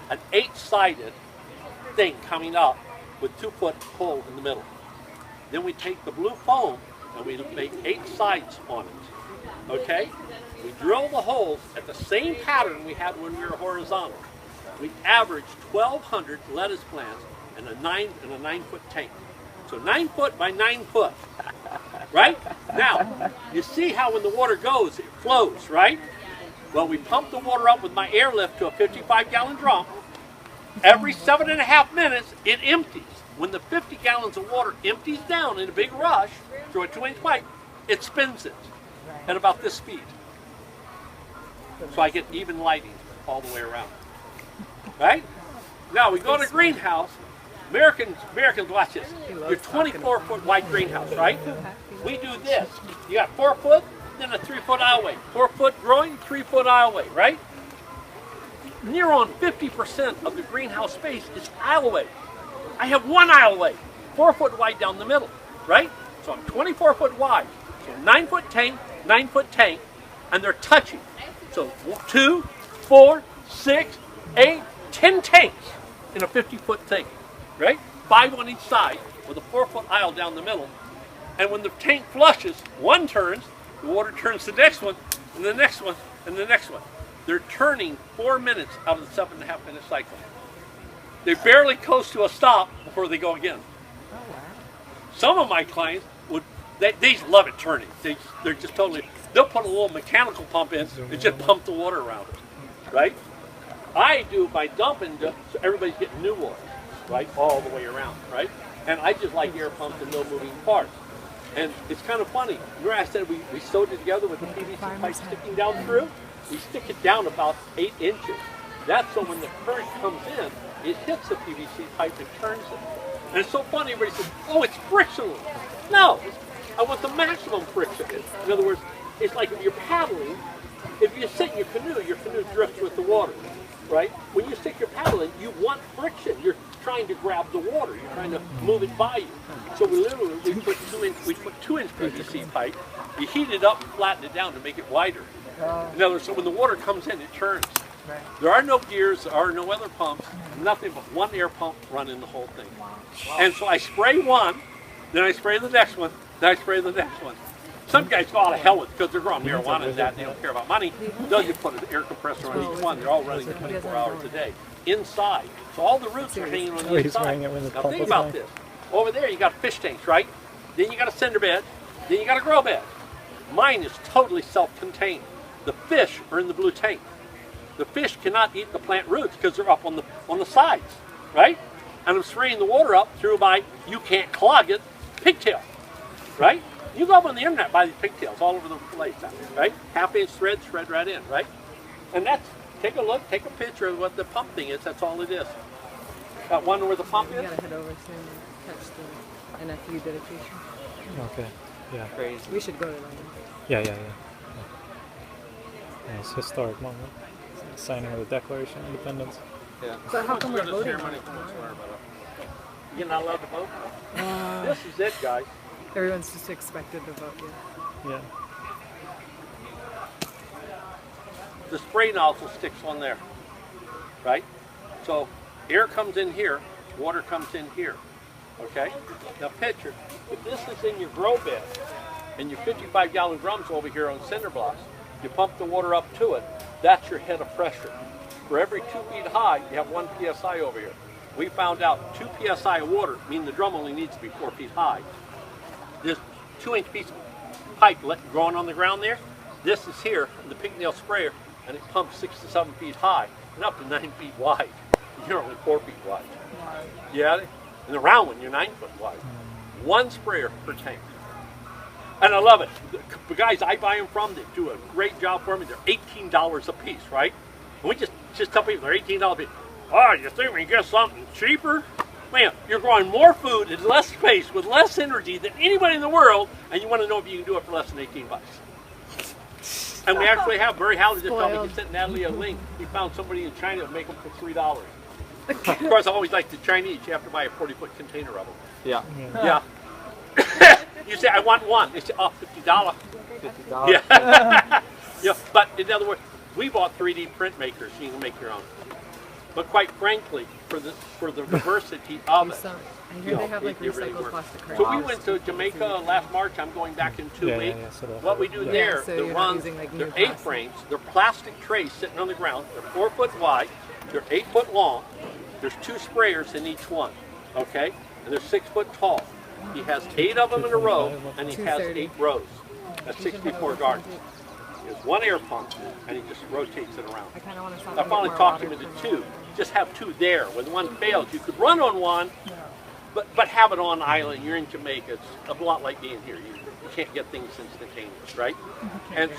an 8-sided thing coming up with 2-foot hole in the middle. Then we take the blue foam and we make 8 sides on it. Okay? We drill the holes at the same pattern we had when we were horizontal. We averaged 1,200 lettuce plants in a 9-foot tank. So 9 foot by 9 foot. Right? Now, you see how when the water goes, it flows, right? Well, we pump the water up with my Airlift to a 55-gallon drum. Every 7.5 minutes, it empties. When the 50 gallons of water empties down in a big rush through a 2-inch pipe, it spins it at about this speed. So I get even lighting all the way around. Right? Now we go to greenhouse. Americans, watch this. Your 24-foot wide greenhouse, right? We do this. You got 4 foot, then a 3-foot aisleway. 4 foot growing, 3-foot aisleway, right? Near on 50% of the greenhouse space is aisleway. I have 1 aisleway, 4 foot wide down the middle, right? So I'm 24 foot wide. So 9-foot tank, 9-foot tank, and they're touching. So 2, 4, 6, 8, 10 tanks in a 50-foot tank, right? 5 on each side with a 4-foot aisle down the middle. And when the tank flushes, one turns, the water turns to the next one, and the next one, and the next one. They're turning 4 minutes out of the 7.5-minute cycle. They barely coast to a stop before they go again. Oh, wow. Some of my clients they just love it turning. They're just totally, they'll put a little mechanical pump in and just pump the water around it, right? I do by dumping, so everybody's getting new water, right, all the way around, right? And I just like air pumps and no moving parts. And it's kind of funny. Remember I said we sewed it together with the PVC pipe sticking down through? We stick it down about 8 inches. That's so when the current comes in, it hits the PVC pipe and turns it. And it's so funny, everybody says, oh, it's frictionless. No, I want the maximum friction. In other words, it's like if you're paddling, if you sit in your canoe drifts with the water, right? When you stick your paddle in, you want friction. You're trying to grab the water. You're trying to move it by you. So we put 2-inch PVC pipe. We heat it up and flatten it down to make it wider. In other words, so when the water comes in, it turns. There are no gears, there are no other pumps, nothing but one air pump running the whole thing. And so I spray one, then I spray the next one, then I spray the next one. Some guys go out of hell with it because they're growing marijuana and that, and they don't care about money. They'll just put an air compressor on each one. They're all running 24 hours a day inside. So all the roots are hanging on the inside. Now think about this. Over there you got fish tanks, right? Then you got a cinder bed, then you got a grow bed. Mine is totally self-contained. The fish are in the blue tank. The fish cannot eat the plant roots because they're up on the sides, right? And I'm spraying the water up through my, you can't clog it, pigtail, right? You go up on the internet, buy these pigtails all over the place, right? 1/2-inch thread, thread right in, right? And that's, take a look, take a picture of what the pump thing is, that's all it is. Got one where the pump is? You gotta head over to catch the NFU dedication. Okay, yeah. Crazy. We should go to that. Yeah. Yeah, it's a historic moment. Signing of the Declaration of Independence. Yeah. But how come we're voting? You're not allowed to vote? This is it, guys. Everyone's just expected to vote, yeah. Yeah. The spray nozzle sticks on there, right? So air comes in here, water comes in here, okay? Now picture, if this is in your grow bed, and your 55-gallon drums over here on cinder blocks, you pump the water up to it, that's your head of pressure. For every 2 feet high, you have 1 PSI over here. We found out 2 PSI of water, meaning the drum only needs to be 4 feet high. This 2-inch piece of pipe growing on the ground there, this is here, the pigtail sprayer, and it pumps 6 to 7 feet high and up to 9 feet wide. You're only 4 feet wide. Yeah, and the round one, you're 9 foot wide. 1 sprayer per tank. And I love it. The guys I buy them from, they do a great job for me. They're $18 a piece, right? And we just tell people they're $18 a piece. Oh, you think we can get something cheaper? Man, you're growing more food in less space with less energy than anybody in the world, and you want to know if you can do it for less than 18 bucks. And we actually have, Barry Howley just told me, he sent Natalie a link. He found somebody in China that make them for $3. Of course, I always like the Chinese. You have to buy a 40-foot container of them. Yeah. Yeah. You say, I want one. They say, oh, $50. $50. Yeah. Yeah. But in other words, we bought 3D print makers so you can make your own. But quite frankly, for the diversity of it, So I you hear know, they have like it really recycled works. plastic So we crackers. went to Jamaica last March. I'm going back in 2 weeks. So What we do yeah. there, so the you're not runs, using, like, new they're plastic. A-frames, they're plastic trays sitting on the ground. They're 4 foot wide, they're 8 foot long. There's 2 sprayers in each one, okay? And they're 6 foot tall. He has 8 of them in a row, and he has 8 rows. That's 64 gardens. He has 1 air pump, and he just rotates it around. I kind of want to stop. I finally talked him into 2. Just have 2 there. When one fails, you could run on one, but have it on island. You're in Jamaica. It's a lot like being here. You can't get things instantaneous, right? And